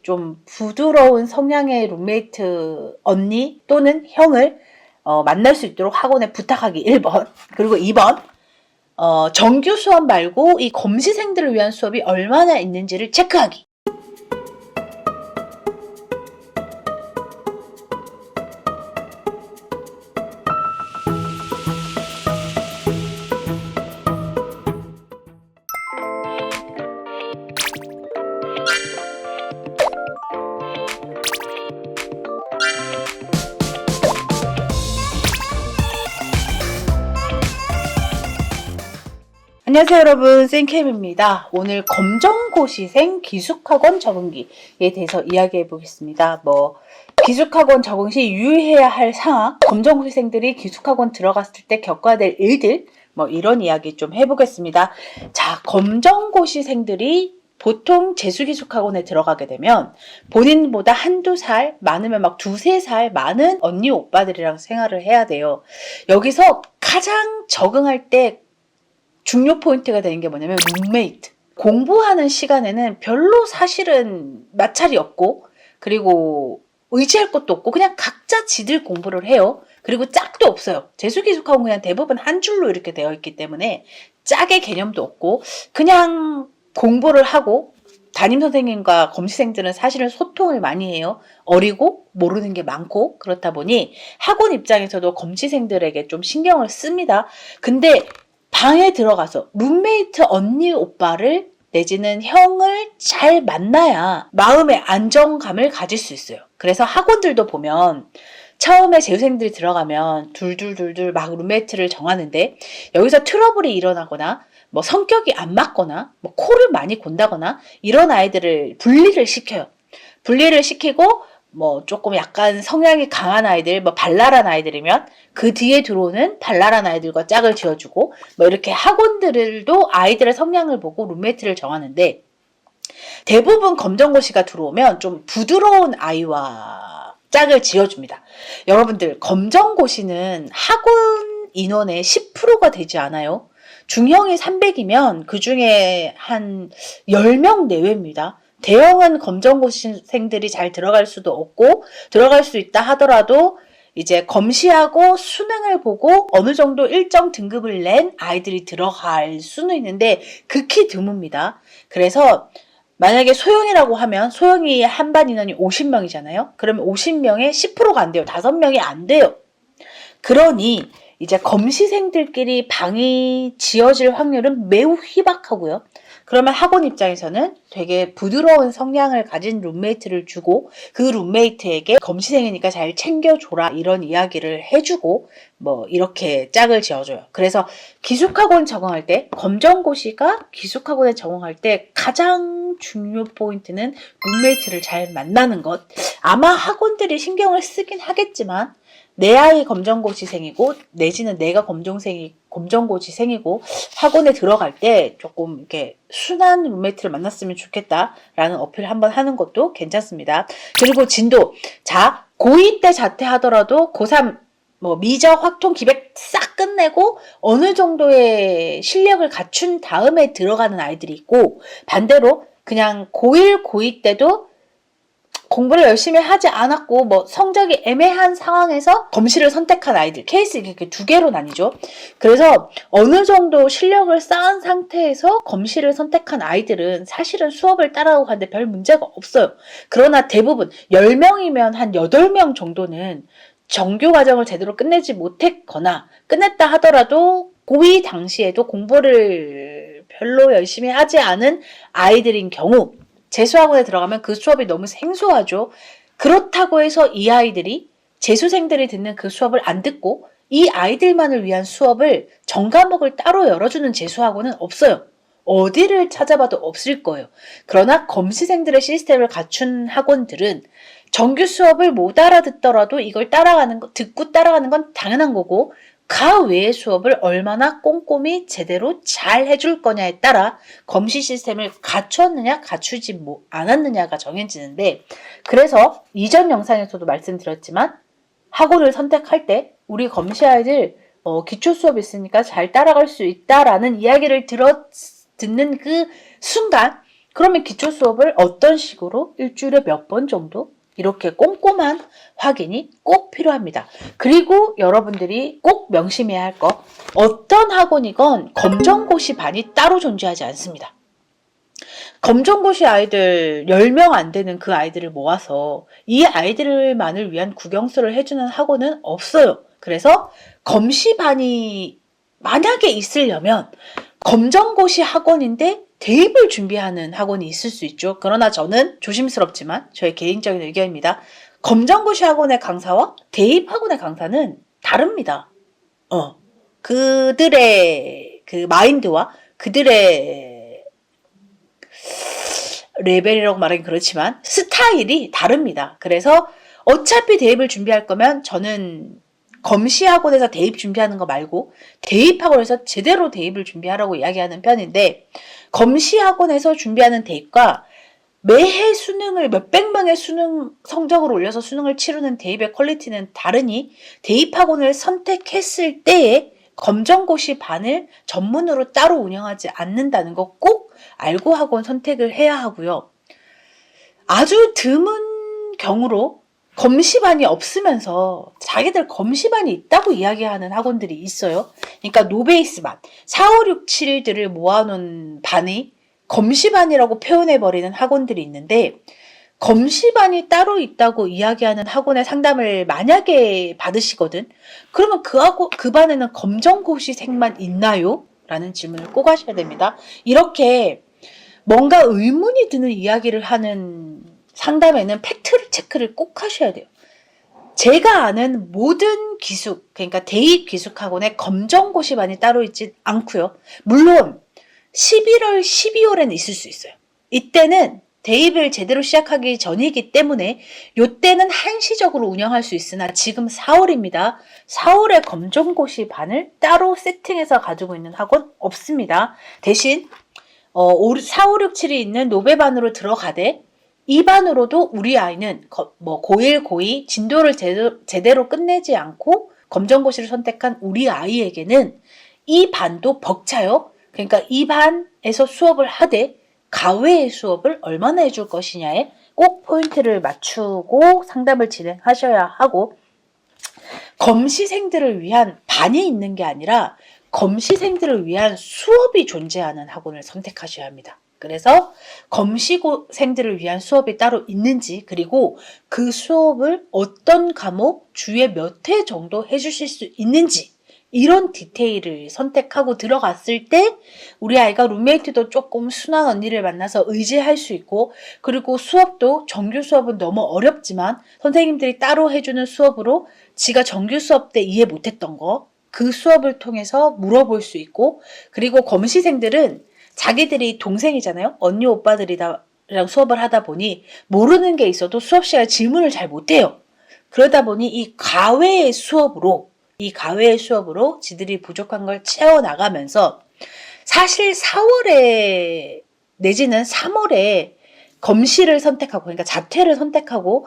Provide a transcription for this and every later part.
좀 부드러운 성향의 룸메이트 언니 또는 형을 만날 수 있도록 학원에 부탁하기 1번. 그리고 2번, 정규 수업 말고 이 검시생들을 위한 수업이 얼마나 있는지를 체크하기. 안녕하세요 여러분, 쌤캠입니다. 오늘 검정고시생 기숙학원 적응기에 대해서 이야기해 보겠습니다. 기숙학원 적응 시 유의해야 할 상황, 검정고시생들이 기숙학원 들어갔을 때 겪어야 될 일들, 이런 이야기 좀 해보겠습니다. 자, 검정고시생들이 보통 재수기숙학원에 들어가게 되면 본인보다 한두 살, 많으면 막 두세 살 많은 언니 오빠들이랑 생활을 해야 돼요. 여기서 가장 적응할 때 중요 포인트가 되는 게 뭐냐면 룸메이트. 공부하는 시간에는 별로 사실은 마찰이 없고, 그리고 의지할 것도 없고 그냥 각자 지들 공부를 해요. 그리고 짝도 없어요. 재수기숙학원 그냥 대부분 한 줄로 이렇게 되어 있기 때문에 짝의 개념도 없고 그냥 공부를 하고, 담임선생님과 검시생들은 사실은 소통을 많이 해요. 어리고 모르는 게 많고, 그렇다 보니 학원 입장에서도 검시생들에게 좀 신경을 씁니다. 근데 방에 들어가서 룸메이트 언니 오빠를 내지는 형을 잘 만나야 마음의 안정감을 가질 수 있어요. 그래서 학원들도 보면 처음에 재수생들이 들어가면 둘둘둘둘 막 룸메이트를 정하는데, 여기서 트러블이 일어나거나 성격이 안 맞거나 코를 많이 곤다거나 이런 아이들을 분리를 시켜요. 분리를 시키고 조금 약간 성향이 강한 아이들, 발랄한 아이들이면 그 뒤에 들어오는 발랄한 아이들과 짝을 지어주고, 이렇게 학원들도 아이들의 성향을 보고 룸메이트를 정하는데, 대부분 검정고시가 들어오면 좀 부드러운 아이와 짝을 지어줍니다. 여러분들, 검정고시는 학원 인원의 10%가 되지 않아요. 중형이 300이면 그 중에 한 10명 내외입니다. 대형은 검정고시생들이 잘 들어갈 수도 없고, 들어갈 수 있다 하더라도 이제 검시하고 수능을 보고 어느 정도 일정 등급을 낸 아이들이 들어갈 수는 있는데 극히 드뭅니다. 그래서 만약에 소형이라고 하면 소형이 한반 인원이 50명이잖아요. 그러면 50명에 10%가 안 돼요. 5명이 안 돼요. 그러니 이제 검시생들끼리 방이 지어질 확률은 매우 희박하고요. 그러면 학원 입장에서는 되게 부드러운 성향을 가진 룸메이트를 주고, 그 룸메이트에게 검시생이니까 잘 챙겨줘라 이런 이야기를 해주고 이렇게 짝을 지어줘요. 그래서 기숙학원 적응할 때, 검정고시가 기숙학원에 적응할 때 가장 중요 포인트는 룸메이트를 잘 만나는 것. 아마 학원들이 신경을 쓰긴 하겠지만 내 아이 검정고시생이고 내지는 내가 검정고시생이고 학원에 들어갈 때 조금 이렇게 순한 룸메이트를 만났으면 좋겠다라는 어필을 한번 하는 것도 괜찮습니다. 그리고 진도, 자, 고2 때 자퇴하더라도 고3 미적, 확통, 기백 싹 끝내고 어느 정도의 실력을 갖춘 다음에 들어가는 아이들이 있고, 반대로 그냥 고1, 고2 때도 공부를 열심히 하지 않았고 성적이 애매한 상황에서 검시를 선택한 아이들, 케이스 이렇게 두 개로 나뉘죠. 그래서 어느 정도 실력을 쌓은 상태에서 검시를 선택한 아이들은 사실은 수업을 따라가고 가는데 별 문제가 없어요. 그러나 대부분 10명이면 한 8명 정도는 정규 과정을 제대로 끝내지 못했거나, 끝냈다 하더라도 고2 당시에도 공부를 별로 열심히 하지 않은 아이들인 경우, 재수학원에 들어가면 그 수업이 너무 생소하죠. 그렇다고 해서 이 아이들이, 재수생들이 듣는 그 수업을 안 듣고 이 아이들만을 위한 수업을 전과목을 따로 열어주는 재수학원은 없어요. 어디를 찾아봐도 없을 거예요. 그러나 검시생들의 시스템을 갖춘 학원들은 정규 수업을 못 알아듣더라도 이걸 듣고 따라가는 건 당연한 거고, 그 외의 수업을 얼마나 꼼꼼히 제대로 잘 해줄 거냐에 따라 검시 시스템을 갖췄느냐 갖추지 않았느냐가 정해지는데, 그래서 이전 영상에서도 말씀드렸지만 학원을 선택할 때 우리 검시 아이들 기초 수업 있으니까 잘 따라갈 수 있다라는 이야기를 듣는 그 순간 그러면 기초 수업을 어떤 식으로 일주일에 몇 번 정도 이렇게 꼼꼼한 확인이 꼭 필요합니다. 그리고 여러분들이 꼭 명심해야 할 거, 어떤 학원이건 검정고시 반이 따로 존재하지 않습니다. 검정고시 아이들 10명 안 되는 그 아이들을 모아서 이 아이들만을 위한 국영수를 해주는 학원은 없어요. 그래서 검시반이 만약에 있으려면 검정고시 학원인데 대입을 준비하는 학원이 있을 수 있죠. 그러나 저는 조심스럽지만 저의 개인적인 의견입니다. 검정고시 학원의 강사와 대입 학원의 강사는 다릅니다. 그들의 그 마인드와 그들의 레벨이라고 말하긴 그렇지만 스타일이 다릅니다. 그래서 어차피 대입을 준비할 거면 저는 검시학원에서 대입 준비하는 거 말고 대입학원에서 제대로 대입을 준비하라고 이야기하는 편인데, 검시학원에서 준비하는 대입과 매해 수능을 몇백 명의 수능 성적을 올려서 수능을 치르는 대입의 퀄리티는 다르니 대입학원을 선택했을 때에 검정고시 반을 전문으로 따로 운영하지 않는다는 거 꼭 알고 학원 선택을 해야 하고요. 아주 드문 경우로 검시반이 없으면서 자기들 검시반이 있다고 이야기하는 학원들이 있어요. 그러니까 노베이스반, 4, 5, 6, 7들을 모아놓은 반이 검시반이라고 표현해버리는 학원들이 있는데, 검시반이 따로 있다고 이야기하는 학원의 상담을 만약에 받으시거든? 그러면 그 반에는 검정고시생만 있나요? 라는 질문을 꼭 하셔야 됩니다. 이렇게 뭔가 의문이 드는 이야기를 하는 상담에는 팩트 체크를 꼭 하셔야 돼요. 제가 아는 모든 기숙, 그러니까 대입 기숙학원에 검정고시반이 따로 있지 않고요. 물론 11월, 12월에는 있을 수 있어요. 이때는 대입을 제대로 시작하기 전이기 때문에 이때는 한시적으로 운영할 수 있으나 지금 4월입니다. 4월에 검정고시 반을 따로 세팅해서 가지고 있는 학원 없습니다. 대신 4, 5, 6, 7이 있는 노베반으로 들어가되 이 반으로도 우리 아이는 고1, 고2 진도를 제대로 끝내지 않고 검정고시를 선택한 우리 아이에게는 이 반도 벅차요. 그러니까 이 반에서 수업을 하되 가외의 수업을 얼마나 해줄 것이냐에 꼭 포인트를 맞추고 상담을 진행하셔야 하고, 검시생들을 위한 반이 있는 게 아니라 검시생들을 위한 수업이 존재하는 학원을 선택하셔야 합니다. 그래서 검시생들을 위한 수업이 따로 있는지, 그리고 그 수업을 어떤 과목 주에 몇 회 정도 해주실 수 있는지, 이런 디테일을 선택하고 들어갔을 때 우리 아이가 룸메이트도 조금 순한 언니를 만나서 의지할 수 있고, 그리고 수업도 정규 수업은 너무 어렵지만 선생님들이 따로 해주는 수업으로 지가 정규 수업 때 이해 못했던 거 그 수업을 통해서 물어볼 수 있고, 그리고 검시생들은 자기들이 동생이잖아요. 언니 오빠들이랑 수업을 하다 보니 모르는 게 있어도 수업 시간에 질문을 잘 못해요. 그러다 보니 이 가외의 수업으로 지들이 부족한 걸 채워나가면서 사실 4월에 내지는 3월에 검시를 선택하고, 그러니까 자퇴를 선택하고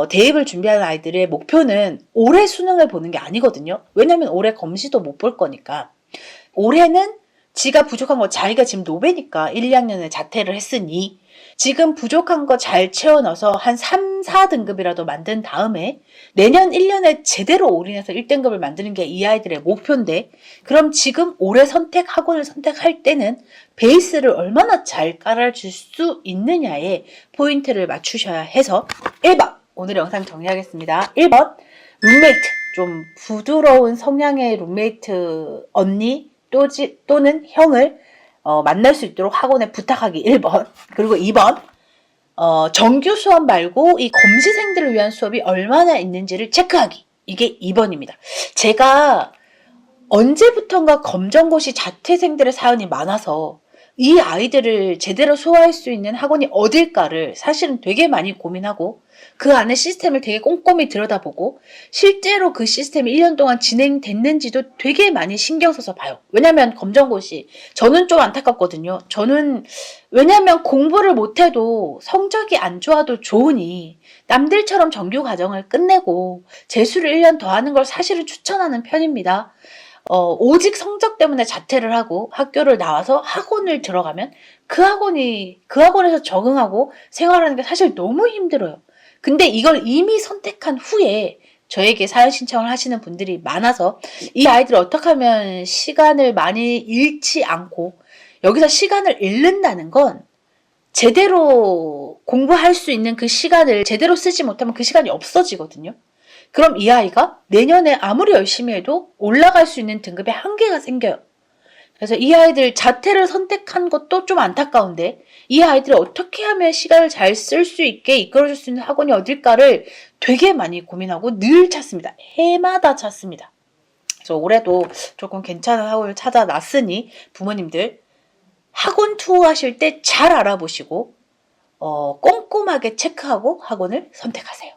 대입을 준비하는 아이들의 목표는 올해 수능을 보는 게 아니거든요. 왜냐면 올해 검시도 못 볼 거니까. 올해는 지가 부족한 거, 자기가 지금 노베니까 1, 2학년에 자퇴를 했으니 지금 부족한 거 잘 채워 넣어서 한 3, 4등급이라도 만든 다음에 내년 1년에 제대로 올인해서 1등급을 만드는 게 이 아이들의 목표인데, 그럼 지금 올해 학원을 선택할 때는 베이스를 얼마나 잘 깔아줄 수 있느냐에 포인트를 맞추셔야 해서 1번, 오늘 영상 정리하겠습니다. 1번, 룸메이트, 좀 부드러운 성향의 룸메이트 언니 또는 형을 만날 수 있도록 학원에 부탁하기 1번. 그리고 2번, 정규 수업 말고 이 검시생들을 위한 수업이 얼마나 있는지를 체크하기. 이게 2번입니다. 제가 언제부턴가 검정고시 자퇴생들의 사연이 많아서 이 아이들을 제대로 소화할 수 있는 학원이 어딜까를 사실은 되게 많이 고민하고 그 안에 시스템을 되게 꼼꼼히 들여다보고 실제로 그 시스템이 1년 동안 진행됐는지도 되게 많이 신경 써서 봐요. 왜냐면 검정고시, 저는 좀 안타깝거든요. 왜냐면 공부를 못해도 성적이 안 좋아도 좋으니 남들처럼 정규 과정을 끝내고 재수를 1년 더 하는 걸 사실은 추천하는 편입니다. 오직 성적 때문에 자퇴를 하고 학교를 나와서 학원을 들어가면 그 학원에서 적응하고 생활하는 게 사실 너무 힘들어요. 근데 이걸 이미 선택한 후에 저에게 사연 신청을 하시는 분들이 많아서 이 아이들을 어떻게 하면 시간을 많이 잃지 않고, 여기서 시간을 잃는다는 건 제대로 공부할 수 있는 그 시간을 제대로 쓰지 못하면 그 시간이 없어지거든요. 그럼 이 아이가 내년에 아무리 열심히 해도 올라갈 수 있는 등급에 한계가 생겨요. 그래서 이 아이들 자퇴를 선택한 것도 좀 안타까운데, 이 아이들이 어떻게 하면 시간을 잘 쓸 수 있게 이끌어줄 수 있는 학원이 어딜까를 되게 많이 고민하고 늘 찾습니다. 해마다 찾습니다. 그래서 올해도 조금 괜찮은 학원을 찾아놨으니 부모님들 학원 투어 하실 때 잘 알아보시고 꼼꼼하게 체크하고 학원을 선택하세요.